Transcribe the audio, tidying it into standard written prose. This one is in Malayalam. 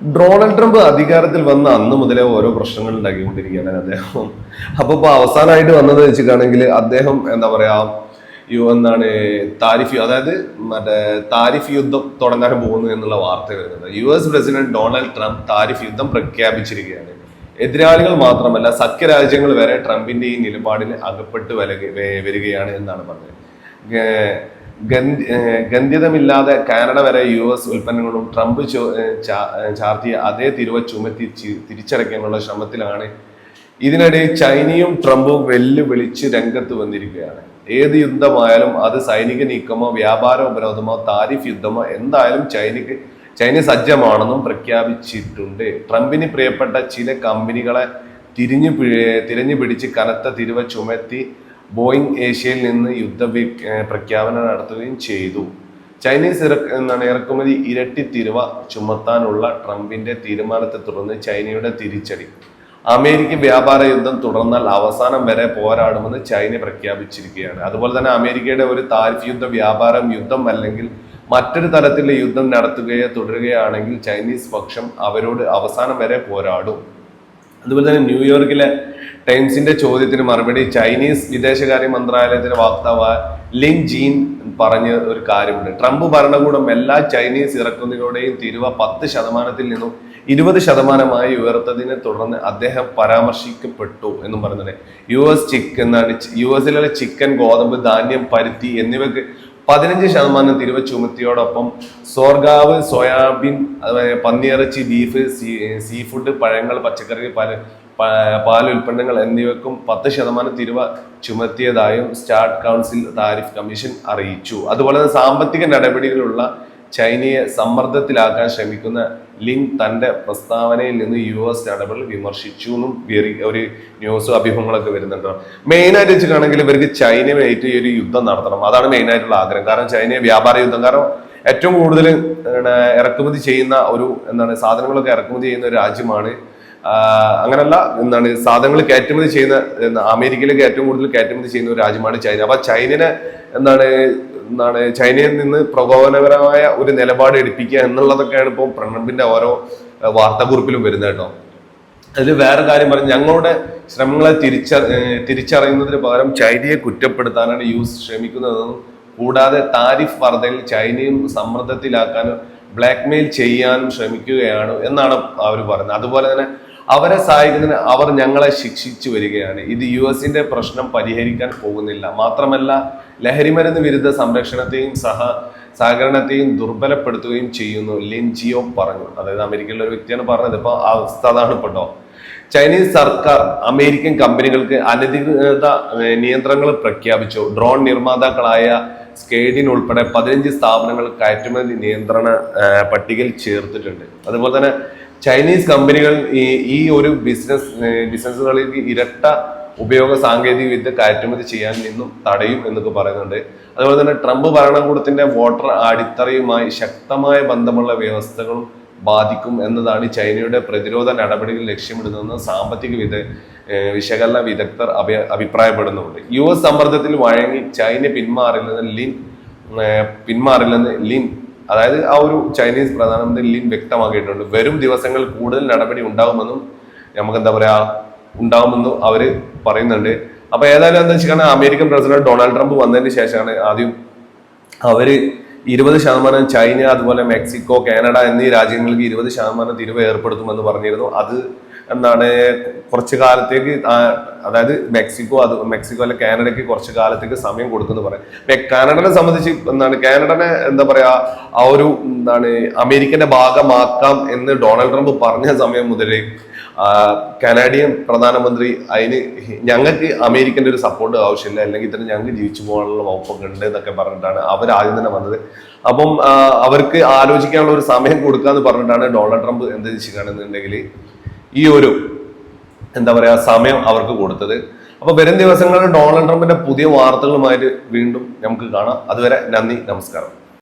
ഡൊണാൾഡ് ട്രംപ് അധികാരത്തിൽ വന്ന അന്ന് മുതലേ ഓരോ പ്രശ്നങ്ങൾ ഉണ്ടാക്കിക്കൊണ്ടിരിക്കുകയാണ് അദ്ദേഹം. അപ്പൊ ഇപ്പൊ അവസാനമായിട്ട് വന്നത് വെച്ചിട്ടാണെങ്കിൽ അദ്ദേഹം എന്താ പറയാ എന്താണ് താരിഫ്, അതായത് താരിഫ് യുദ്ധം തുടങ്ങാൻ പോകുന്നു എന്നുള്ള വാർത്ത വരുന്നത്. US president Donald Trump tariff യുദ്ധം പ്രഖ്യാപിച്ചിരിക്കുകയാണ്. എതിരാളികൾ മാത്രമല്ല സഖ്യരാജ്യങ്ങൾ വരെ ട്രംപിന്റെ ഈ നിലപാടിന് അകപ്പെട്ട് വരികയാണ് എന്നാണ് പറഞ്ഞത്. ഗന്ധ്യതമില്ലാതെ കാനഡ വരെ US ഉൽപ്പന്നങ്ങളും ട്രംപ് ചാർത്തിയ അതേ തിരുവ ചുമത്തി തിരിച്ചടയ്ക്കാനുള്ള ശ്രമത്തിലാണ്. ഇതിനിടെ ചൈനയും ട്രംപും വെല്ലുവിളിച്ച് രംഗത്ത് വന്നിരിക്കുകയാണ്. ഏത് യുദ്ധമായാലും അത് സൈനിക നീക്കമോ വ്യാപാര ഉപരോധമോ താരിഫ് യുദ്ധമോ എന്തായാലും ചൈന സജ്ജമാണെന്നും പ്രഖ്യാപിച്ചിട്ടുണ്ട്. ട്രംപിന് പ്രിയപ്പെട്ട ചില കമ്പനികളെ തിരഞ്ഞു പിടിച്ച് കനത്ത തിരുവ ചുമത്തി ബോയിങ് ഏഷ്യയിൽ നിന്ന് പ്രഖ്യാപനം നടത്തുകയും ചെയ്തു. ചൈനീസ് ഇറക്കുമതി ഇരട്ടി തിരുവ ചുമത്താനുള്ള ട്രംപിന്റെ തീരുമാനത്തെ തുടർന്ന് ചൈനയുടെ തിരിച്ചടി. അമേരിക്ക വ്യാപാര യുദ്ധം തുടർന്നാൽ അവസാനം വരെ പോരാടുമെന്ന് ചൈന പ്രഖ്യാപിച്ചിരിക്കുകയാണ്. അതുപോലെ തന്നെ അമേരിക്കയുടെ ഒരു താരിഫ് യുദ്ധം അല്ലെങ്കിൽ മറ്റൊരു തരത്തിലുള്ള യുദ്ധം നടത്തുകയോ തുടരുകയാണെങ്കിൽ ചൈനീസ് പക്ഷം അവരോട് അവസാനം വരെ പോരാടും. അതുപോലെ തന്നെ ന്യൂയോർക്കിലെ ടൈംസിന്റെ ചോദ്യത്തിന് മറുപടി ചൈനീസ് വിദേശകാര്യ മന്ത്രാലയത്തിന്റെ വക്താവ് ലിൻ ജീൻ പറഞ്ഞ ഒരു കാര്യമുണ്ട്. ട്രംപ് ഭരണകൂടം എല്ലാ ചൈനീസ് ഇറക്കുമതികളുടെയും തിരുവ 10% നിന്നും 20% ഉയർത്തതിനെ തുടർന്ന് അദ്ദേഹം പരാമർശിക്കപ്പെട്ടു എന്നും പറയുന്നത്. യുഎസിലെ ചിക്കൻ, ഗോതമ്പ്, ധാന്യം, പരുത്തി എന്നിവയ്ക്ക് 15% തിരുവ ചുമത്തിയോടൊപ്പം സോർഗാവ്, സോയാബീൻ, പന്നിയിറച്ചി, ബീഫ്, സീ ഫുഡ്, പഴങ്ങൾ, പച്ചക്കറി, പാൽ ഉൽപ്പന്നങ്ങൾ എന്നിവയ്ക്കും 10% തിരുവ ചുമത്തിയതായും സ്റ്റാർട്ട് കൗൺസിൽ താരിഫ് കമ്മീഷൻ അറിയിച്ചു. അതുപോലെ തന്നെ സാമ്പത്തിക നടപടികളുള്ള ചൈനയെ സമ്മർദ്ദത്തിലാക്കാൻ ശ്രമിക്കുന്ന ലിൻ തന്റെ പ്രസ്താവനയിൽ നിന്ന് US നടപടികൾ വിമർശിച്ചു എന്നും ഒരു ന്യൂസും അഭിമുഖങ്ങളൊക്കെ വരുന്നുണ്ട്. മെയിനായിട്ട് വെച്ചിട്ടാണെങ്കിൽ ഇവർക്ക് ചൈനയുമായിട്ട് ഈ ഒരു യുദ്ധം നടത്തണം, അതാണ് മെയിനായിട്ടുള്ള ആഗ്രഹം. കാരണം ചൈന വ്യാപാര യുദ്ധം, കാരണം ഏറ്റവും കൂടുതൽ ഇറക്കുമതി ചെയ്യുന്ന സാധനങ്ങളൊക്കെ ഇറക്കുമതി ചെയ്യുന്ന ഒരു രാജ്യമാണ്. അങ്ങനല്ല സാധനങ്ങൾ കയറ്റുമതി ചെയ്യുന്ന അമേരിക്കയിലേക്ക് ഏറ്റവും കൂടുതൽ കയറ്റുമതി ചെയ്യുന്ന ഒരു രാജ്യമാണ് ചൈന. അപ്പൊ ചൈനനെ ചൈനയിൽ നിന്ന് പ്രകോപനപരമായ ഒരു നിലപാട് എടുപ്പിക്കുക എന്നുള്ളതൊക്കെയാണ് ഇപ്പോൾ ട്രംപിന്റെ ഓരോ വാർത്താക്കുറിപ്പിലും വരുന്നത് കേട്ടോ. അതിൽ വേറെ കാര്യം പറഞ്ഞ് ഞങ്ങളുടെ ശ്രമങ്ങളെ തിരിച്ചറിയുന്നതിന് പകരം ചൈനയെ കുറ്റപ്പെടുത്താനാണ് US ശ്രമിക്കുന്നതെന്നും കൂടാതെ താരിഫ് വർധനയിൽ ചൈനയും സമ്മർദ്ദത്തിലാക്കാനും ബ്ലാക്ക്മെയിൽ ചെയ്യാനും ശ്രമിക്കുകയാണ് എന്നാണ് അവർ പറയുന്നത്. അതുപോലെ തന്നെ അവരെ സഹായിക്കുന്നതിന് അവർ ഞങ്ങളെ ശിക്ഷിച്ചു വരികയാണ്. ഇത് US പ്രശ്നം പരിഹരിക്കാൻ പോകുന്നില്ല. മാത്രമല്ല ലഹരിമരുന്ന് വിരുദ്ധ സംരക്ഷണത്തെയും സഹകരണത്തെയും ദുർബലപ്പെടുത്തുകയും ചെയ്യുന്നു, ലിൻ ജിയോ പറഞ്ഞു. അതായത് അമേരിക്കയിലെ ഒരു വ്യക്തിയാണ് പറഞ്ഞത്. ഇപ്പൊ അവസ്ഥ അതാണ് പെട്ടോ. ചൈനീസ് സർക്കാർ അമേരിക്കൻ കമ്പനികൾക്ക് അനധികൃത നിയന്ത്രണങ്ങൾ പ്രഖ്യാപിച്ചു. ഡ്രോൺ നിർമ്മാതാക്കളായ സ്കേഡിൻ ഉൾപ്പെടെ 15 സ്ഥാപനങ്ങൾ കയറ്റുമതി നിയന്ത്രണ പട്ടികയിൽ ചേർത്തിട്ടുണ്ട്. അതുപോലെ തന്നെ ചൈനീസ് കമ്പനികൾ ഈ ഒരു ബിസിനസ്സുകളിൽ ഇരട്ട ഉപയോഗ സാങ്കേതിക വിദ്യ കയറ്റുമതി ചെയ്യാൻ നിന്നും തടയും എന്നൊക്കെ പറയുന്നുണ്ട്. അതുപോലെ തന്നെ ട്രംപ് ഭരണകൂടത്തിന്റെ വോട്ടർ അടിത്തറയുമായി ശക്തമായ ബന്ധമുള്ള വ്യവസ്ഥകളും ബാധിക്കും എന്നതാണ് ചൈനയുടെ പ്രതിരോധ നടപടികൾ ലക്ഷ്യമിടുന്നതെന്ന് സാമ്പത്തിക വിശകലന വിദഗ്ധർ അഭിപ്രായപ്പെടുന്നുണ്ട്. US സമ്മർദ്ദത്തിൽ വഴങ്ങി ചൈന പിന്മാറില്ലെന്ന് ലിൻ, അതായത് ആ ഒരു ചൈനീസ് പ്രധാനമന്ത്രി ലിൻ വ്യക്തമാക്കിയിട്ടുണ്ട്. വരും ദിവസങ്ങൾ കൂടുതൽ നടപടി ഉണ്ടാകുമെന്നും ഉണ്ടാകുമെന്നും അവര് പറയുന്നുണ്ട്. അപ്പൊ ഏതായാലും എന്താ വെച്ചാൽ അമേരിക്കൻ പ്രസിഡന്റ് ഡൊണാൾഡ് ട്രംപ് വന്നതിന് ശേഷമാണ് ആദ്യം അവര് 20% ചൈന, അതുപോലെ മെക്സിക്കോ, കാനഡ എന്നീ രാജ്യങ്ങൾക്ക് 20% തിരിവ് ഏർപ്പെടുത്തുമെന്ന് പറഞ്ഞിരുന്നു. അത് കുറച്ചു കാലത്തേക്ക്, അതായത് മെക്സിക്കോ അല്ലെ കാനഡയ്ക്ക് കുറച്ചു കാലത്തേക്ക് സമയം കൊടുക്കുന്നു പറയാം. കാനഡനെ സംബന്ധിച്ച് കാനഡനെ ആ ഒരു അമേരിക്കന്റെ ഭാഗമാക്കാം എന്ന് ഡൊണാൾഡ് ട്രംപ് പറഞ്ഞ സമയം മുതൽ കനാഡിയൻ പ്രധാനമന്ത്രി ഞങ്ങൾക്ക് അമേരിക്കന്റെ ഒരു സപ്പോർട്ട് ആവശ്യമില്ല, അല്ലെങ്കിൽ തന്നെ ഞങ്ങൾക്ക് ജീവിച്ചു പോകാനുള്ള വകുപ്പൊക്കെ ഉണ്ട് എന്നൊക്കെ പറഞ്ഞിട്ടാണ് അവർ ആദ്യം തന്നെ വന്നത്. അപ്പം അവർക്ക് ആലോചിക്കാനുള്ള ഒരു സമയം കൊടുക്കാന്ന് പറഞ്ഞിട്ടാണ് ഡൊണാൾഡ് ട്രംപ് എന്ത് ചെയ്യുകയാണെന്നുണ്ടെങ്കിൽ ഈ ഒരു സമയം അവർക്ക് കൊടുത്തത്. അപ്പൊ വരും ദിവസങ്ങളിൽ ഡൊണാൾഡ് ട്രംപിന്റെ പുതിയ വാർത്തകളുമായിട്ട് വീണ്ടും നമുക്ക് കാണാം. അതുവരെ നന്ദി, നമസ്കാരം.